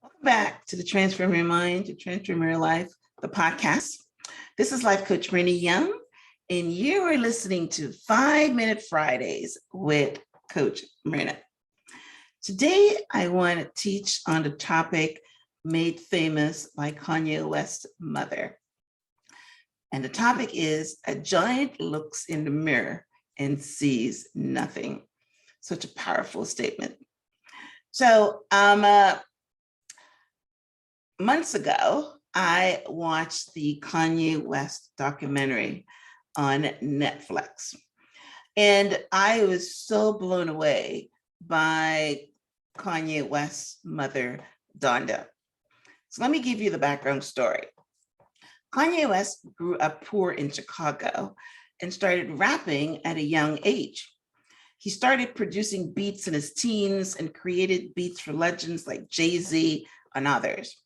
Welcome back to the Transform Your Mind to Transform Your Life, the podcast. This is Life Coach Myrna Young, and you are listening to 5-Minute Fridays with Coach Myrna. Today, I want to teach on the topic made famous by Kanye West's mother. And the topic is, a giant looks in the mirror and sees nothing. Such a powerful statement. So, months ago, I watched the Kanye West documentary on Netflix, and I was so blown away by Kanye West's mother, Donda. So let me give you the background story. Kanye West grew up poor in Chicago and started rapping at a young age. He started producing beats in his teens and created beats for legends like Jay-Z and others.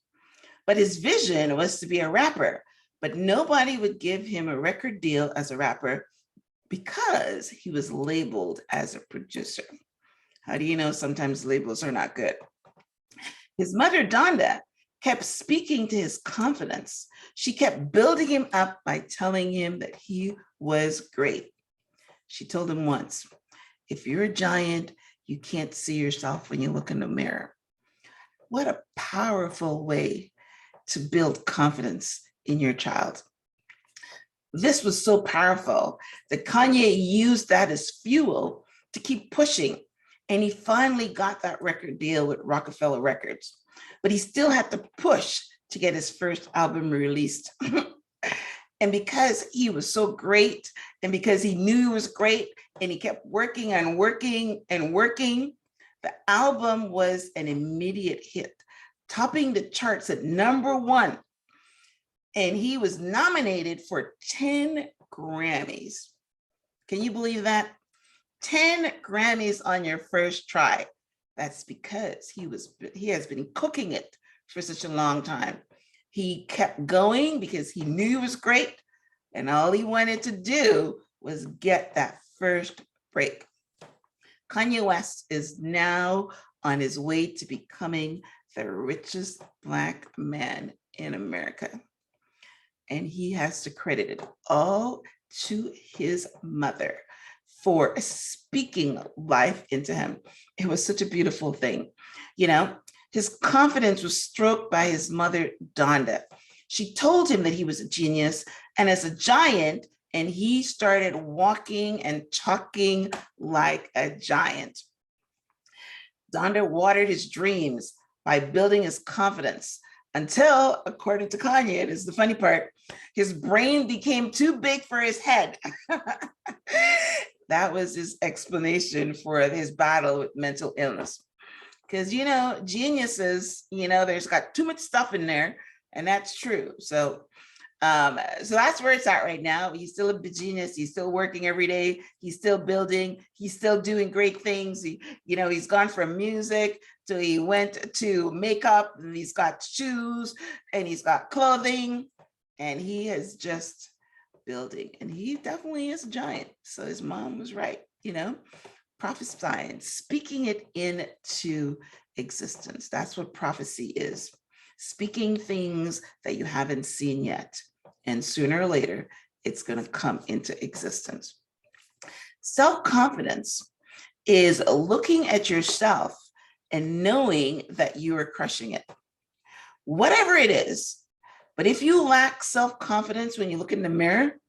But his vision was to be a rapper, but nobody would give him a record deal as a rapper because he was labeled as a producer. How do you know sometimes labels are not good? His mother, Donda, kept speaking to his confidence. She kept building him up by telling him that he was great. She told him once, "If you're a giant, you can't see yourself when you look in the mirror." What a powerful way to build confidence in your child. This was so powerful that Kanye used that as fuel to keep pushing. And he finally got that record deal with Rockefeller Records, but he still had to push to get his first album released. And because he was so great, and because he knew he was great, and he kept working and working and working, the album was an immediate hit, topping the charts at #1. And he was nominated for 10 Grammys. Can you believe that? 10 Grammys on your first try. That's because he has been cooking it for such a long time. He kept going because he knew he was great, and all he wanted to do was get that first break. Kanye West is now on his way to becoming the richest Black man in America. And he has to credit it all to his mother for speaking life into him. It was such a beautiful thing. You know, his confidence was stroked by his mother, Donda. She told him that he was a genius and as a giant, and he started walking and talking like a giant. Donda watered his dreams by building his confidence until, according to Kanye, it is the funny part, his brain became too big for his head. That was his explanation for his battle with mental illness. Because, you know, geniuses, you know, there's got too much stuff in there, and that's true. So that's where it's at right now. He's still a genius. He's still working every day. He's still building. He's still doing great things. He's gone from music to he went to makeup, and he's got shoes, and he's got clothing, and he is just building. And he definitely is a giant. So his mom was right, prophesying, speaking it into existence. That's what prophecy is. Speaking things that you haven't seen yet. And sooner or later, it's going to come into existence. Self-confidence is looking at yourself and knowing that you are crushing it. Whatever it is. But if you lack self-confidence when you look in the mirror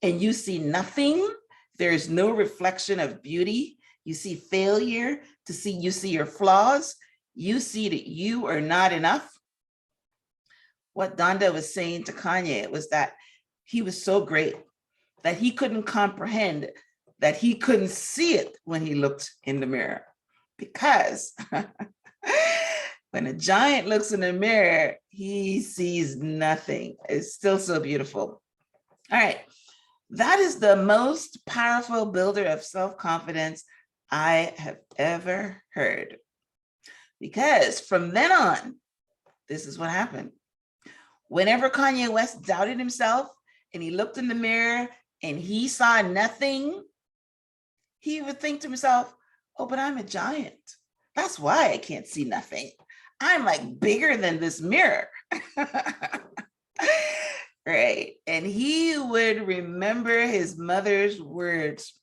and you see nothing, there is no reflection of beauty, you see failure, you see your flaws, you see that you are not enough. What Donda was saying to Kanye was that he was so great that he couldn't comprehend, that he couldn't see it when he looked in the mirror. Because when a giant looks in the mirror, he sees nothing. It's still so beautiful. All right. That is the most powerful builder of self-confidence I have ever heard. Because from then on, this is what happened. Whenever Kanye West doubted himself and he looked in the mirror and he saw nothing, he would think to himself, oh, but I'm a giant. That's why I can't see nothing. I'm like bigger than this mirror. Right. And he would remember his mother's words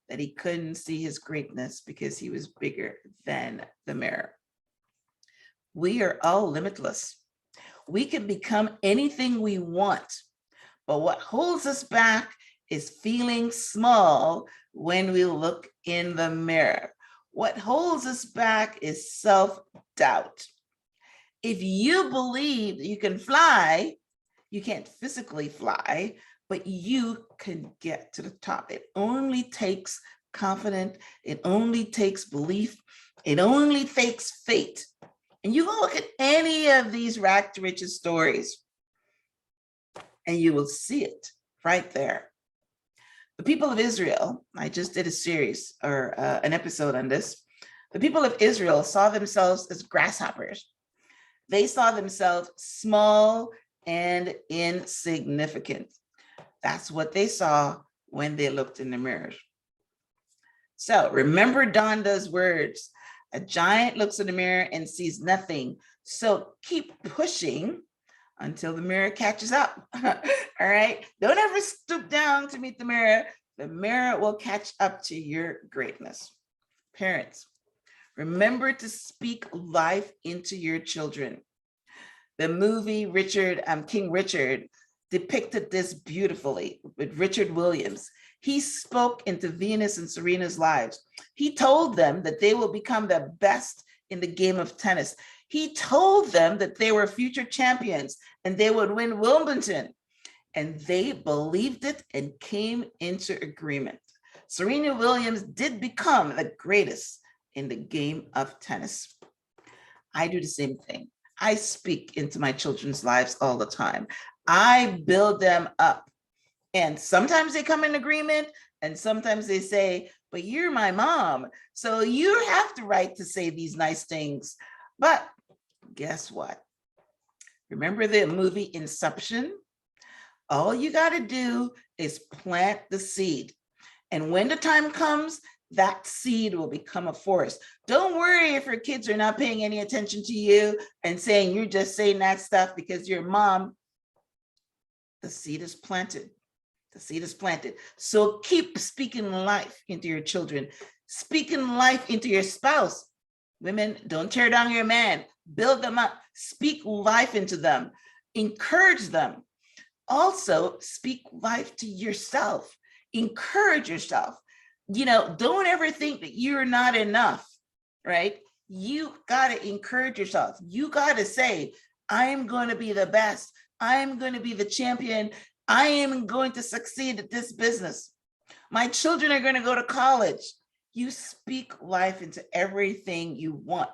that he couldn't see his greatness because he was bigger than the mirror. We are all limitless. We can become anything we want, but what holds us back is feeling small when we look in the mirror. What holds us back is self-doubt. If you believe that you can fly, you can't physically fly, but you can get to the top. It only takes confidence. It only takes belief. It only takes faith. And you can look at any of these rags to riches stories and you will see it right there. The people of Israel, I just did a series or an episode on this. The people of Israel saw themselves as grasshoppers. They saw themselves small and insignificant. That's what they saw when they looked in the mirrors. So remember Donda's words. A giant looks in the mirror and sees nothing. So keep pushing until the mirror catches up. All right. Don't ever stoop down to meet the mirror. The mirror will catch up to your greatness. Parents, remember to speak life into your children. The movie King Richard depicted this beautifully with Richard Williams. He spoke into Venus and Serena's lives. He told them that they will become the best in the game of tennis. He told them that they were future champions and they would win Wimbledon. And they believed it and came into agreement. Serena Williams did become the greatest in the game of tennis. I do the same thing. I speak into my children's lives all the time. I build them up. And sometimes they come in agreement and sometimes they say, but you're my mom, so you have the right to say these nice things. But guess what? Remember the movie Inception? All you got to do is plant the seed. And when the time comes, that seed will become a forest. Don't worry if your kids are not paying any attention to you and saying you're just saying that stuff because your mom. The seed is planted. The seed is planted. So keep speaking life into your children, speaking life into your spouse. Women, don't tear down your man, build them up, speak life into them, encourage them. Also, speak life to yourself, encourage yourself. Don't ever think that you're not enough, right? You got to encourage yourself. You got to say, I'm going to be the best. I'm going to be the champion. I am going to succeed at this business. My children are going to go to college. You speak life into everything you want.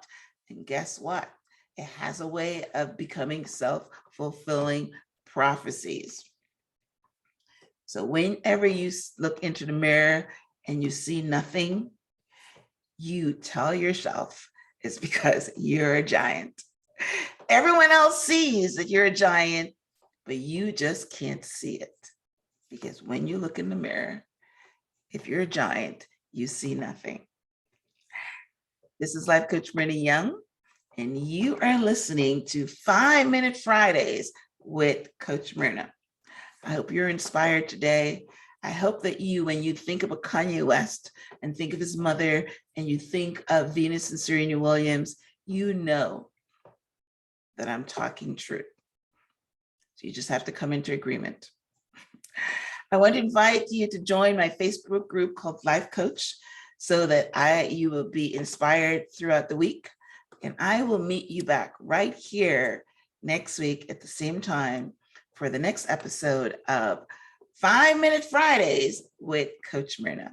And guess what? It has a way of becoming self-fulfilling prophecies. So whenever you look into the mirror and you see nothing, you tell yourself it's because you're a giant. Everyone else sees that you're a giant, but you just can't see it. Because when you look in the mirror, if you're a giant, you see nothing. This is Life Coach Myrna Young, and you are listening to 5-Minute Fridays with Coach Myrna. I hope you're inspired today. I hope that when you think of a Kanye West and think of his mother and you think of Venus and Serena Williams, you know that I'm talking truth. So you just have to come into agreement. I want to invite you to join my Facebook group called Life Coach so that you will be inspired throughout the week. And I will meet you back right here next week at the same time for the next episode of 5-Minute Fridays with Coach Myrna.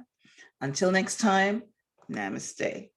Until next time, namaste.